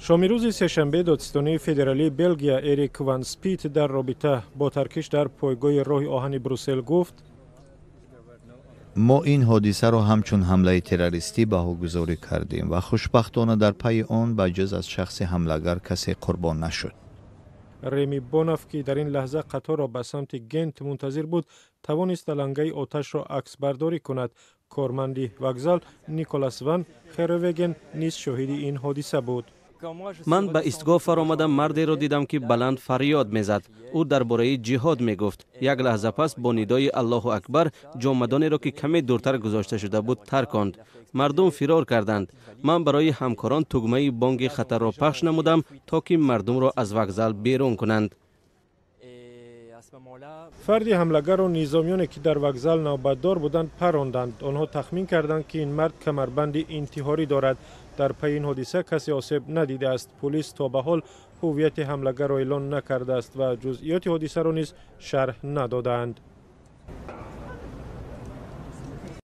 شام روز سه‌شنبه دادستانی فدرالی بلژیا اریک وان سپیت در رابطه با ترکش در پایگاه راه آهن بروسل گفت: ما این حادثه را همچون حمله تروریستی بهاگذاری کردیم و خوشبختانه در پی آن به جز از شخص حمله‌گر کسی قربان نشد. رمی بوناف که در این لحظه قطار را به سمت گنت منتظر بود توانست لنگه آتش را عکس برداری کند. کارمند وокزال نیکولاس وان خروگن نیز شاهد این حادثه بود. من به ایستگاه فرآمدم مردی را دیدم که بلند فریاد میزد. او درباره جهاد میگفت. یک لحظه پس با ندای الله اکبر جامدانی را که کمی دورتر گذاشته شده بود ترکاند. مردم فرار کردند. من برای همکاران تگمه بانگ خطر را پخش نمودم تا که مردم را از وокزال بیرون کنند. فردی حمله‌گر و نظامیانی که در وокزال نوبتدار بودند پراندند. آنها تخمین کردند که این مرد کمربند انتحاری دارد. در پی این حادثه کسی آسیب ندیده است. پلیس تا به حال هویت حمله‌گر را اعلام نکرده است و جزئیات حادثه را نیز شرح ندادند.